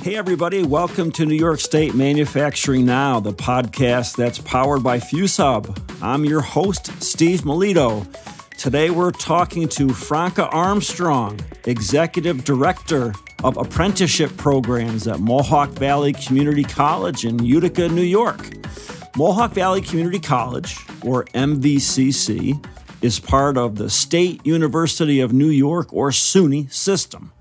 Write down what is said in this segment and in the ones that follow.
Hey, everybody. Welcome to New York State Manufacturing Now, the podcast that's powered by FuseHub. I'm your host, Steve Melito. Today, we're talking to Franca Armstrong, Executive Director of Apprenticeship Programs at Mohawk Valley Community College in Utica, New York. Mohawk Valley Community College, or MVCC, is part of the State University of New York, or SUNY, system.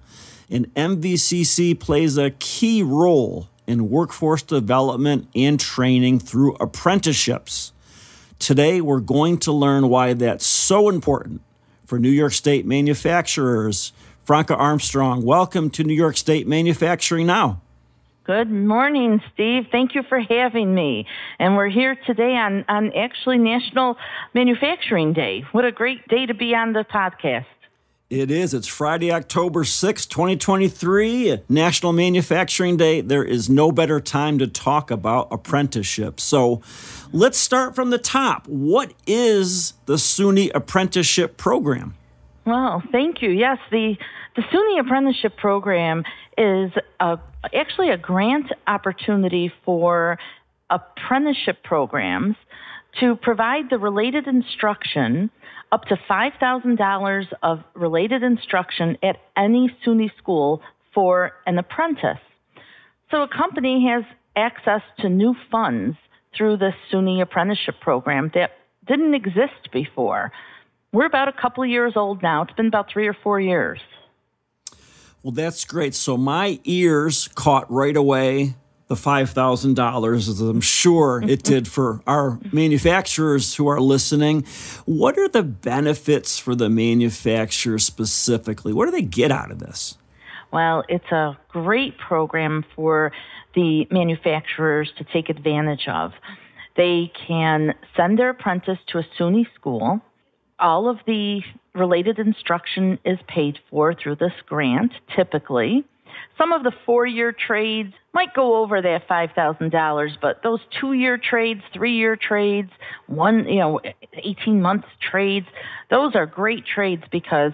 And MVCC plays a key role in workforce development and training through apprenticeships. Today, we're going to learn why that's so important for New York State manufacturers. Franca Armstrong, welcome to New York State Manufacturing Now. Good morning, Steve. Thank you for having me. And we're here today on actually National Manufacturing Day. What a great day to be on the podcast. It is. It's Friday, October 6, 2023, National Manufacturing Day. There is no better time to talk about apprenticeships. So let's start from the top. What is the SUNY Apprenticeship Program? Well, thank you. Yes, the SUNY Apprenticeship Program is actually a grant opportunity for apprenticeship programs to provide the related instruction, up to $5,000 of related instruction at any SUNY school for an apprentice. So a company has access to new funds through the SUNY Apprenticeship Program that didn't exist before. We're about a couple of years old now. It's been about 3 or 4 years. Well, that's great. So my ears caught right away the $5,000, as I'm sure it did for our manufacturers who are listening. What are the benefits for the manufacturers specifically? What do they get out of this? Well, it's a great program for the manufacturers to take advantage of. They can send their apprentice to a SUNY school. All of the related instruction is paid for through this grant, typically. Some of the 4-year trades might go over that $5,000, but those 2-year trades, 3-year trades, 18-month trades, those are great trades because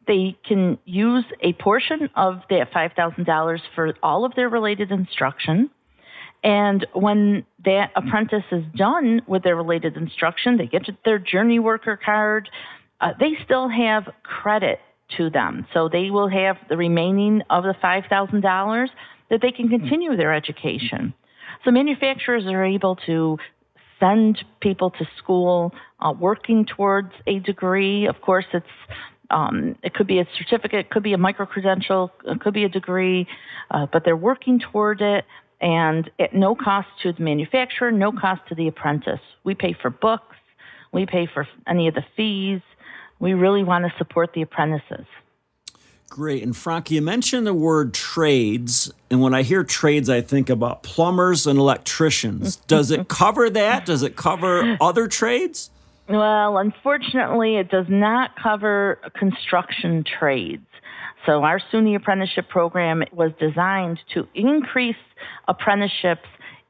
they can use a portion of that $5,000 for all of their related instruction. And when that apprentice is done with their related instruction, they get their journey worker card. They still have credit to them. So they will have the remaining of the $5,000 that they can continue their education. So manufacturers are able to send people to school working towards a degree. Of course, it could be a certificate, it could be a micro-credential, it could be a degree, but they're working toward it. And at no cost to the manufacturer, no cost to the apprentice. We pay for books. We pay for any of the fees. We really want to support the apprentices. Great. And Franca, you mentioned the word trades. And when I hear trades, I think about plumbers and electricians. Does it cover that? Does it cover other trades? Well, unfortunately, it does not cover construction trades. So our SUNY Apprenticeship Program was designed to increase apprenticeships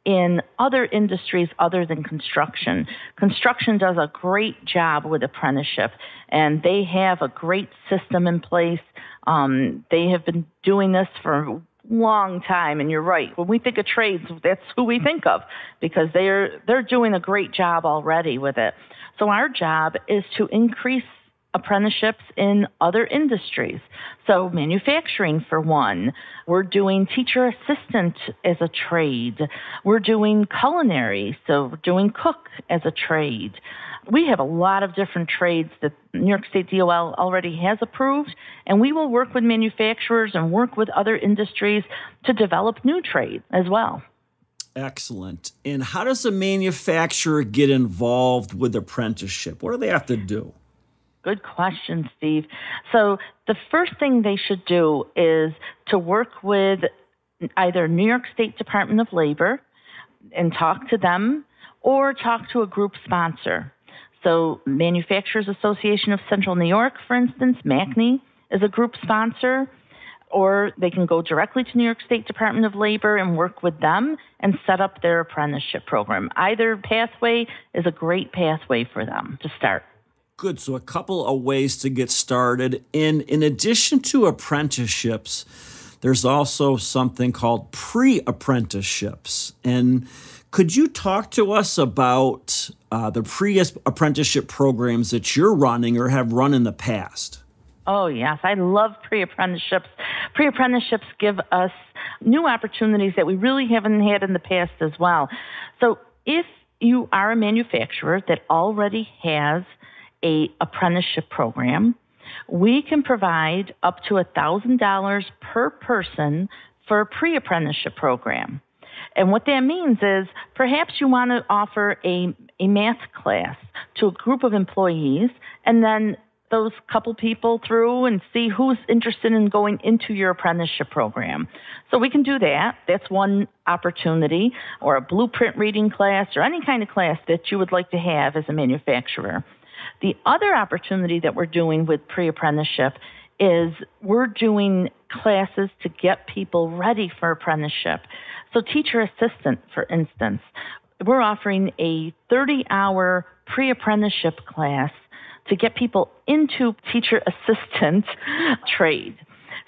in other industries other than construction. Construction does a great job with apprenticeship, and they have a great system in place. They have been doing this for a long time, and you're right. When we think of trades, that's who we think of because they're doing a great job already with it. So our job is to increase apprenticeships in other industries. So manufacturing, for one. We're doing teacher assistant as a trade. We're doing culinary, so we're doing cook as a trade. We have a lot of different trades that New York State DOL already has approved, and we will work with manufacturers and work with other industries to develop new trades as well. Excellent. And how does a manufacturer get involved with apprenticeship? What do they have to do? Good question, Steve. So the first thing they should do is to work with either New York State Department of Labor and talk to them or talk to a group sponsor. So Manufacturers Association of Central New York, for instance, MACNY, is a group sponsor, or they can go directly to New York State Department of Labor and work with them and set up their apprenticeship program. Either pathway is a great pathway for them to start. Good. So a couple of ways to get started. And in addition to apprenticeships, there's also something called pre-apprenticeships. And could you talk to us about the pre-apprenticeship programs that you're running or have run in the past? Oh, yes. I love pre-apprenticeships. Pre-apprenticeships give us new opportunities that we really haven't had in the past as well. So if you are a manufacturer that already has an apprenticeship program, we can provide up to $1,000 per person for a pre-apprenticeship program. And what that means is perhaps you want to offer a math class to a group of employees, and then those couple people through and see who's interested in going into your apprenticeship program. So we can do that. That's one opportunity, or a blueprint reading class, or any kind of class that you would like to have as a manufacturer. The other opportunity that we're doing with pre-apprenticeship is we're doing classes to get people ready for apprenticeship. So teacher assistant, for instance, we're offering a 30-hour pre-apprenticeship class to get people into teacher assistant trade.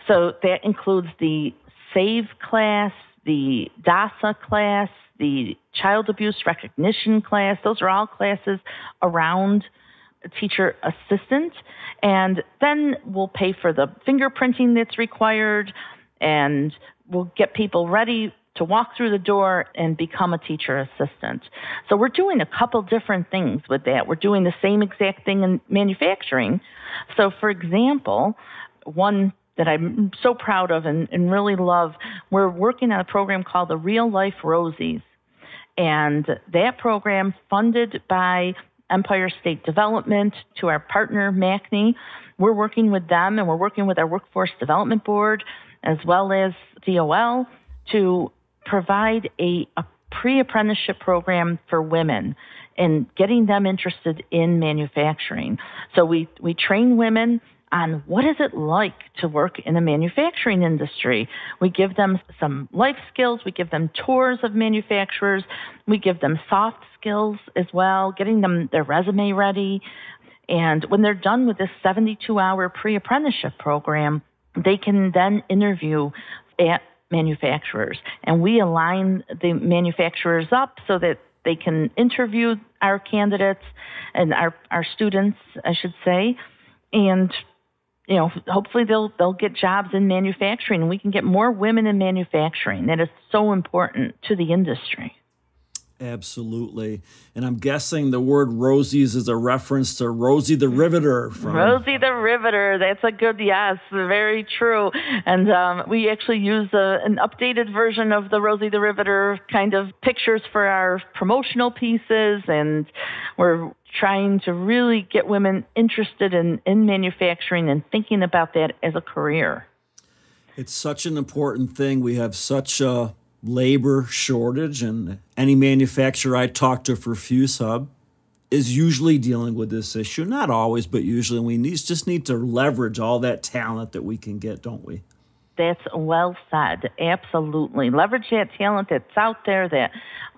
So that includes the SAVE class, the DASA class, the child abuse recognition class. Those are all classes around teacher assistant. And then we'll pay for the fingerprinting that's required, and we'll get people ready to walk through the door and become a teacher assistant. So we're doing a couple different things with that. We're doing the same exact thing in manufacturing. So, for example, one that I'm so proud of and really love, we're working on a program called the Real Life Rosies. And that program, funded by Empire State Development to our partner, MACNY, we're working with them, and we're working with our Workforce Development Board as well as DOL to provide a pre-apprenticeship program for women and getting them interested in manufacturing. So we train women on what is it like to work in the manufacturing industry. We give them some life skills. We give them tours of manufacturers. We give them soft skills as well, getting them their resume ready. And when they're done with this 72-hour pre-apprenticeship program, they can then interview at manufacturers. And we align the manufacturers up so that they can interview our candidates and our students, I should say. And hopefully they'll get jobs in manufacturing, and we can get more women in manufacturing. That is so important to the industry. Absolutely. And I'm guessing the word Rosies is a reference to Rosie the Riveter. Rosie the Riveter. That's a good, yes, very true. And we actually use an updated version of the Rosie the Riveter kind of pictures for our promotional pieces. And we're trying to really get women interested in manufacturing and thinking about that as a career. It's such an important thing. We have such a labor shortage, and any manufacturer I talk to for FuseHub is usually dealing with this issue. Not always, but usually. We just need to leverage all that talent that we can get, don't we? That's well said. Absolutely. Leverage that talent that's out there, that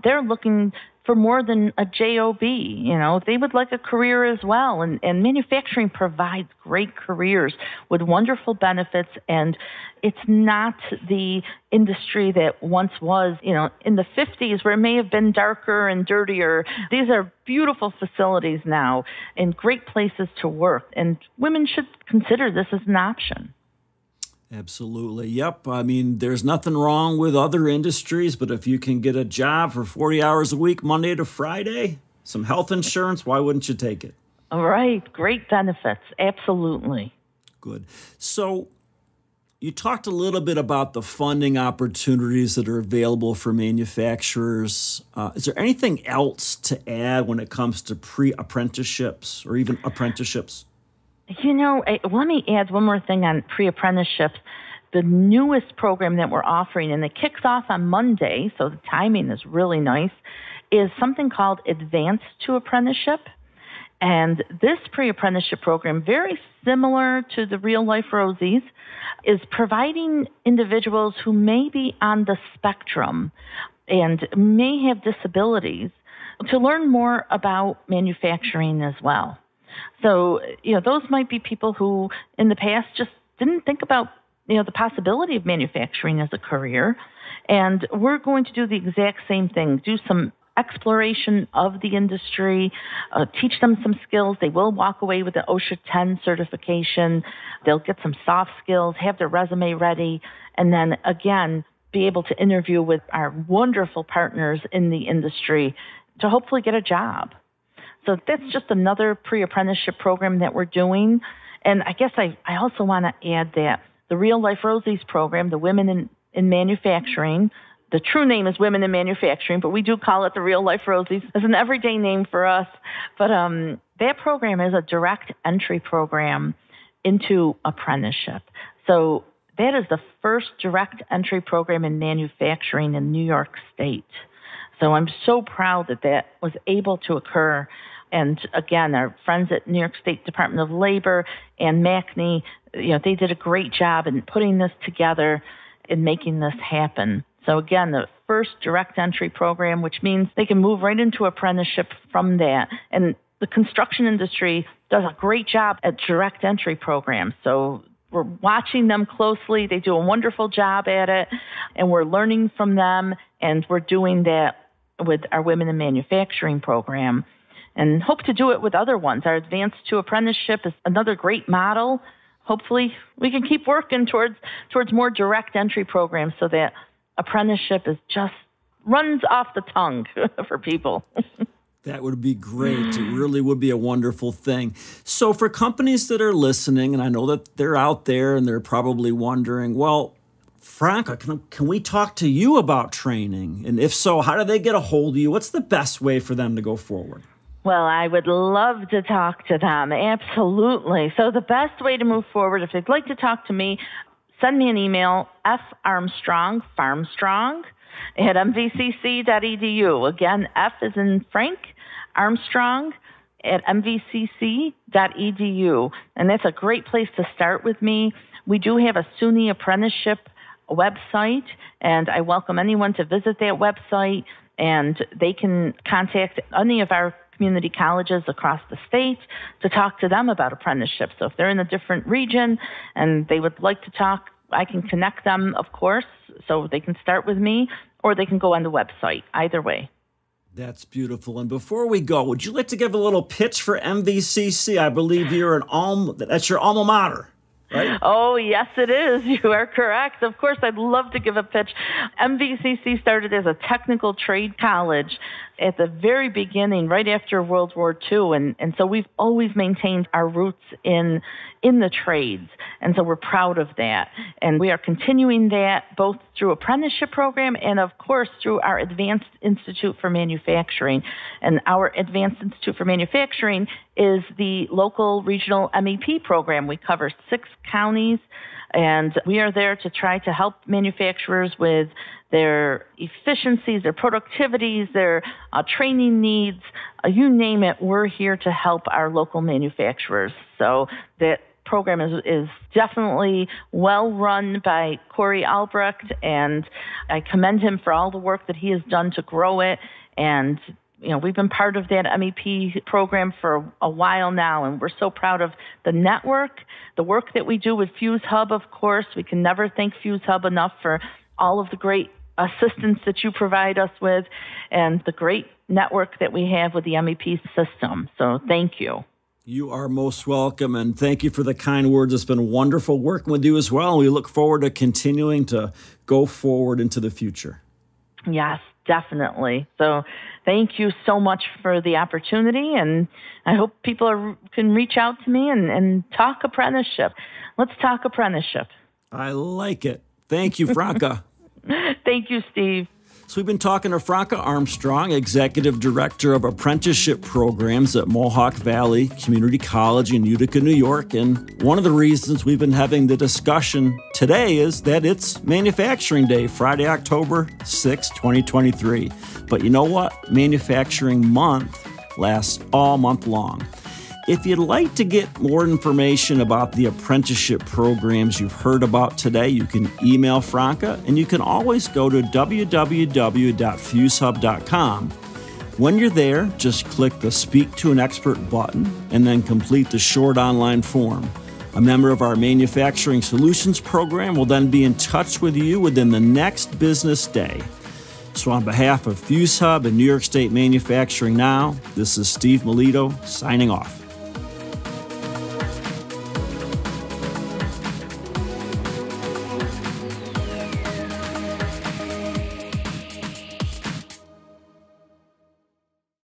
they're looking for more than a job. They would like a career as well. And manufacturing provides great careers with wonderful benefits. And it's not the industry that once was, in the 50s, where it may have been darker and dirtier. These are beautiful facilities now and great places to work. And women should consider this as an option. Absolutely. Yep. I mean, there's nothing wrong with other industries, but if you can get a job for 40 hours a week, Monday to Friday, some health insurance, why wouldn't you take it? All right. Great benefits. Absolutely. Good. So you talked a little bit about the funding opportunities that are available for manufacturers. Is there anything else to add when it comes to pre-apprenticeships or even apprenticeships? Let me add one more thing on pre-apprenticeships. The newest program that we're offering, and it kicks off on Monday, so the timing is really nice, is something called Advanced to Apprenticeship. And this pre-apprenticeship program, very similar to the Real Life Rosies, is providing individuals who may be on the spectrum and may have disabilities to learn more about manufacturing as well. So, those might be people who in the past just didn't think about the possibility of manufacturing as a career. And we're going to do the exact same thing, do some exploration of the industry, teach them some skills. They will walk away with the OSHA 10 certification. They'll get some soft skills, have their resume ready, and then again, be able to interview with our wonderful partners in the industry to hopefully get a job. So that's just another pre-apprenticeship program that we're doing. And I guess I also want to add that the Real Life Rosies program, the Women in Manufacturing, the true name is Women in Manufacturing, but we do call it the Real Life Rosies. It's an everyday name for us. But that program is a direct entry program into apprenticeship. So that is the first direct entry program in manufacturing in New York State. So I'm so proud that that was able to occur. And again, our friends at New York State Department of Labor and MACNY, they did a great job in putting this together and making this happen. So again, the first direct entry program, which means they can move right into apprenticeship from that. And the construction industry does a great job at direct entry programs. So we're watching them closely. They do a wonderful job at it, and we're learning from them. And we're doing that with our Women in Manufacturing program, and hope to do it with other ones. Our Advanced to Apprenticeship is another great model. Hopefully, we can keep working towards more direct entry programs so that apprenticeship is just runs off the tongue for people. That would be great. It really would be a wonderful thing. So for companies that are listening, and I know that they're out there and they're probably wondering, well, Franca, can we talk to you about training? And if so, how do they get a hold of you? What's the best way for them to go forward? Well, I would love to talk to them. Absolutely. So the best way to move forward, if they'd like to talk to me, send me an email, farmstrong at mvcc.edu. Again, F is in Frank, Armstrong at mvcc.edu. And that's a great place to start with me. We do have a SUNY apprenticeship website, and I welcome anyone to visit that website, and they can contact any of our community colleges across the state to talk to them about apprenticeship. So if they're in a different region and they would like to talk, I can connect them, of course, so they can start with me, or they can go on the website, either way. That's beautiful. And before we go, would you like to give a little pitch for MVCC? I believe that's your alma mater, right? Oh, yes, it is. You are correct. Of course, I'd love to give a pitch. MVCC started as a technical trade college at the very beginning, right after World War II. And so we've always maintained our roots in the trades. And so we're proud of that. And we are continuing that both through apprenticeship program and, of course, through our Advanced Institute for Manufacturing. And our Advanced Institute for Manufacturing is the local regional MEP program. We cover 6 counties, and we are there to try to help manufacturers with their efficiencies, their productivities, their training needs, you name it. We're here to help our local manufacturers. So that program is definitely well run by Corey Albrecht, and I commend him for all the work that he has done to grow it. And we've been part of that MEP program for a while now, and we're so proud of the network, the work that we do with Fuse Hub, of course. We can never thank Fuse Hub enough for all of the great assistance that you provide us with and the great network that we have with the MEP system. So thank you. You are most welcome, and thank you for the kind words. It's been wonderful working with you as well, and we look forward to continuing to go forward into the future. Yes, definitely. So thank you so much for the opportunity, and I hope people can reach out to me and talk apprenticeship. Let's talk apprenticeship. I like it. Thank you, Franca. Thank you, Steve. So we've been talking to Franca Armstrong, Executive Director of Apprenticeship Programs at Mohawk Valley Community College in Utica, New York. And one of the reasons we've been having the discussion today is that it's Manufacturing Day, Friday, October 6, 2023. But you know what? Manufacturing Month lasts all month long. If you'd like to get more information about the apprenticeship programs you've heard about today, you can email Franca, and you can always go to www.fusehub.com. When you're there, just click the Speak to an Expert button and then complete the short online form. A member of our Manufacturing Solutions program will then be in touch with you within the next business day. So on behalf of FuseHub and New York State Manufacturing Now, this is Steve Melito signing off.